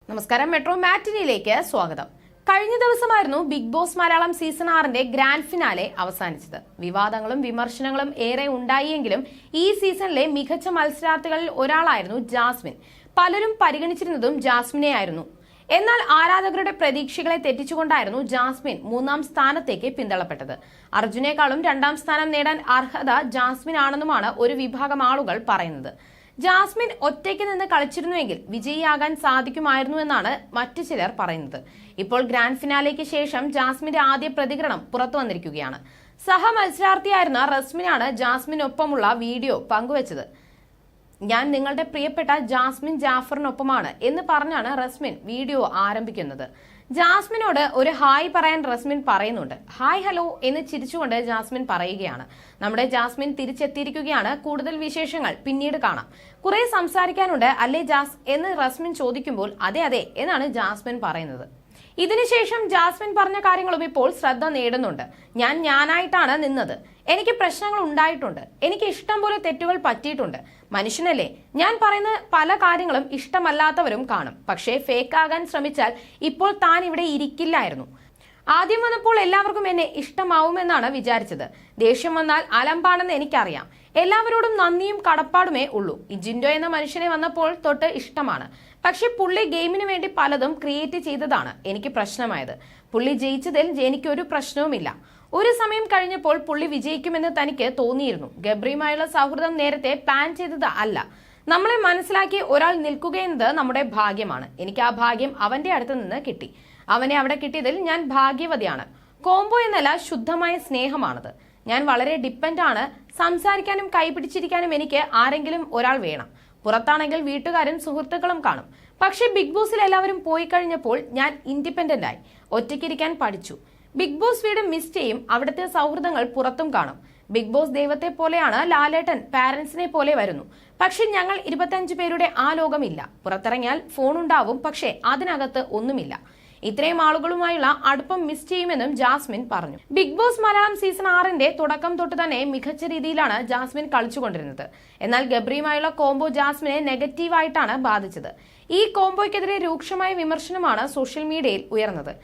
നമസ്കാരം, മെട്രോ മാറ്റിനിയിലേക്ക് സ്വാഗതം. കഴിഞ്ഞ ദിവസമായിരുന്നു ബിഗ് ബോസ് മലയാളം സീസൺ 6ന്റെ ഗ്രാൻഡ് ഫിനാലെ അവസാനിച്ചത്. വിവാദങ്ങളും വിമർശനങ്ങളും ഏറെ ഉണ്ടായെങ്കിലും ഈ സീസണിലെ മികച്ച മത്സരാർത്ഥികളിൽ ഒരാളായിരുന്നു ജാസ്മിൻ. പലരും പരിഗണിച്ചിരുന്നതും ജാസ്മിനെ ആയിരുന്നു. എന്നാൽ ആരാധകരുടെ പ്രതീക്ഷകളെ തെറ്റിച്ചുകൊണ്ടായിരുന്നു ജാസ്മിൻ 3ാം സ്ഥാനത്തേക്ക് പിന്തള്ളപ്പെട്ടത്. അർജുനേക്കാളും 2ാം സ്ഥാനം നേടാൻ അർഹത ജാസ്മിൻ ആണെന്നുമാണ് ഒരു വിഭാഗം ആളുകൾ പറയുന്നത്. ജാസ്മിൻ ഒറ്റയ്ക്ക് നിന്ന് കളിച്ചിരുന്നുവെങ്കിൽ വിജയിയാകാൻ സാധിക്കുമായിരുന്നുവെന്നാണ് മറ്റു ചിലർ പറയുന്നത്. ഇപ്പോൾ ഗ്രാൻഡ് ഫിനാലേക്ക് ശേഷം ജാസ്മിന്റെ ആദ്യ പ്രതികരണം പുറത്തു വന്നിരിക്കുകയാണ്. സഹ മത്സരാർത്ഥിയായിരുന്ന റസ്മിനാണ് ജാസ്മിനൊപ്പമുള്ള വീഡിയോ പങ്കുവച്ചത്. ഞാൻ നിങ്ങളുടെ പ്രിയപ്പെട്ട ജാസ്മിൻ ജാഫറിനൊപ്പമാണ് എന്ന് പറഞ്ഞാണ് റസ്മിൻ വീഡിയോ ആരംഭിക്കുന്നത്. ജാസ്മിനോട് ഒരു ഹായ് പറയാൻ റസ്മിൻ പറയുന്നുണ്ട്. ഹായ് ഹലോ എന്ന് ചിരിച്ചുകൊണ്ട് ജാസ്മിൻ പറയുകയാണ്. നമ്മുടെ ജാസ്മിൻ തിരിച്ചെത്തിയിരിക്കുകയാണ്. കൂടുതൽ വിശേഷങ്ങൾ പിന്നീട് കാണാം. കുറെ സംസാരിക്കാനുണ്ട് അല്ലേ ജാസ് എന്ന് റസ്മിൻ ചോദിക്കുമ്പോൾ അതെ അതെ എന്നാണ് ജാസ്മിൻ പറയുന്നത്. ഇതിനുശേഷം ജാസ്മിൻ പറഞ്ഞ കാര്യങ്ങളും ഇപ്പോൾ ശ്രദ്ധ നേടുന്നുണ്ട്. ഞാനായിട്ടാണ് നിന്നത്. എനിക്ക് പ്രശ്നങ്ങൾ ഉണ്ടായിട്ടുണ്ട്. എനിക്ക് ഇഷ്ടം പോലെ തെറ്റുകൾ പറ്റിയിട്ടുണ്ട്. മനുഷ്യനല്ലേ, ഞാൻ പറയുന്ന പല കാര്യങ്ങളും ഇഷ്ടമല്ലാത്തവരും കാണും. പക്ഷേ ഫേക്ക് ആകാൻ ശ്രമിച്ചാൽ ഇപ്പോൾ താൻ ഇവിടെ ഇരിക്കില്ലായിരുന്നു. ആദ്യം വന്നപ്പോൾ എല്ലാവർക്കും എന്നെ ഇഷ്ടമാവുമെന്നാണ് വിചാരിച്ചത്. ദേഷ്യം വന്നാൽ അലമ്പാണെന്ന് എനിക്കറിയാം. എല്ലാവരോടും നന്ദിയും കടപ്പാടുമേ ഉള്ളൂ. ഈ ജിൻഡോ എന്ന മനുഷ്യനെ വന്നപ്പോൾ തൊട്ട് ഇഷ്ടമാണ്. പക്ഷെ പുള്ളി ഗെയിമിന് വേണ്ടി പലതും ക്രിയേറ്റ് ചെയ്തതാണ് എനിക്ക് പ്രശ്നമായത്. പുള്ളി ജയിച്ചതിൽ എനിക്കൊരു പ്രശ്നവുമില്ല. ഒരു സമയം കഴിഞ്ഞപ്പോൾ പുള്ളി വിജയിക്കുമെന്ന് തനിക്ക് തോന്നിയിരുന്നു. ഗബ്രിയുമായുള്ള സൗഹൃദം നേരത്തെ പ്ലാൻ ചെയ്തത് അല്ല. നമ്മളെ മനസ്സിലാക്കി ഒരാൾ നിൽക്കുകയെന്നത് നമ്മുടെ ഭാഗ്യമാണ്. എനിക്ക് ആ ഭാഗ്യം അവന്റെ അടുത്ത് നിന്ന് കിട്ടി. അവനെ അവിടെ കിട്ടിയതിൽ ഞാൻ ഭാഗ്യവതിയാണ്. കോംബോ എന്നല്ല, ശുദ്ധമായ സ്നേഹമാണത്. ഞാൻ വളരെ ഡിപ്പെൻഡ് ആണ്. സംസാരിക്കാനും കൈപിടിച്ചിരിക്കാനും എനിക്ക് ആരെങ്കിലും ഒരാൾ വേണം. പുറത്താണെങ്കിൽ വീട്ടുകാരും സുഹൃത്തുക്കളും കാണും. പക്ഷെ ബിഗ് ബോസിൽ എല്ലാവരും പോയി കഴിഞ്ഞപ്പോൾ ഞാൻ ഇൻഡിപെൻഡന്റ് ആയി. ഒറ്റയ്ക്കിരിക്കാൻ പഠിച്ചു. ബിഗ് ബോസ് വീട് മിസ് ചെയ്യും. അവിടുത്തെ സൗഹൃദങ്ങൾ പുറത്തും കാണും. ബിഗ് ബോസ് ദൈവത്തെ പോലെയാണ്. ലാലേട്ടൻ പാരന്റ്സിനെ പോലെ വരുന്നു. പക്ഷെ ഞങ്ങൾ 25 പേരുടെ ആ ലോകമില്ല. പുറത്തിറങ്ങിയാൽ ഫോൺ ഉണ്ടാവും, പക്ഷെ അതിനകത്ത് ഒന്നുമില്ല. ഇത്രയും ആളുകളുമായുള്ള അടുപ്പം മിസ് ചെയ്യുമെന്നും ജാസ്മിൻ പറഞ്ഞു. ബിഗ് ബോസ് മലയാളം സീസൺ 6ന്റെ തുടക്കം തൊട്ട് തന്നെ മികച്ച രീതിയിലാണ് ജാസ്മിൻ കളിച്ചുകൊണ്ടിരുന്നത്. എന്നാൽ ഗബ്രിയുമായുള്ള കോംബോ ജാസ്മിനെ നെഗറ്റീവായിട്ടാണ് ബാധിച്ചത്. ഈ കോംബോയ്ക്കെതിരെ രൂക്ഷമായ വിമർശനമാണ് സോഷ്യൽ മീഡിയയിൽ ഉയർന്നത്.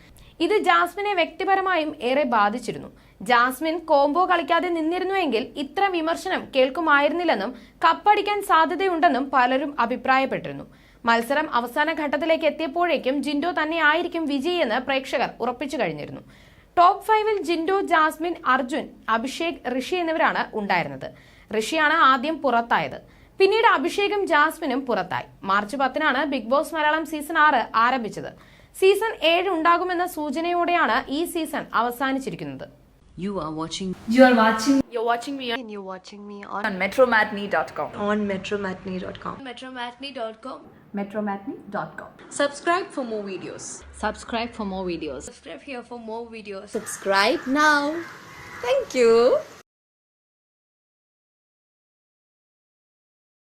ഇത് ജാസ്മിനെ വ്യക്തിപരമായും ഏറെ ബാധിച്ചിരുന്നു. ജാസ്മിൻ കോംബോ കളിക്കാതെ നിന്നിരുന്നുവെങ്കിൽ ഇത്ര വിമർശനം കേൾക്കുമായിരുന്നില്ലെന്നും കപ്പടിക്കാൻ സാധ്യതയുണ്ടെന്നും പലരും അഭിപ്രായപ്പെട്ടിരുന്നു. മത്സരം അവസാന ഘട്ടത്തിലേക്ക് എത്തിയപ്പോഴേക്കും ജിൻഡോ തന്നെ ആയിരിക്കും വിജയി എന്ന് പ്രേക്ഷകർ ഉറപ്പിച്ചു കഴിഞ്ഞിരുന്നു. ടോപ്പ് 5ൽ ജിൻഡോ, ജാസ്മിൻ, അർജുൻ, അഭിഷേക്, ഋഷി എന്നിവരാണ് ഉണ്ടായിരുന്നത്. ഋഷിയാണ് ആദ്യം പുറത്തായത്. പിന്നീട് അഭിഷേകും ജാസ്മിനും പുറത്തായി. മാർച്ച് 10-നാണ് ബിഗ് ബോസ് മലയാളം സീസൺ 6 ആരംഭിച്ചത്. സീസൺ 7 ഉണ്ടാകുമെന്ന സൂചനയോടെയാണ് ഈ സീസൺ അവസാനിച്ചിരിക്കുന്നത്. You're watching me and you're watching me on metromatney.com. on metromatney.com. Metromatney.com. metromatney.com. Subscribe for more videos. Subscribe for more videos. Subscribe here for more videos. Subscribe now. Thank you.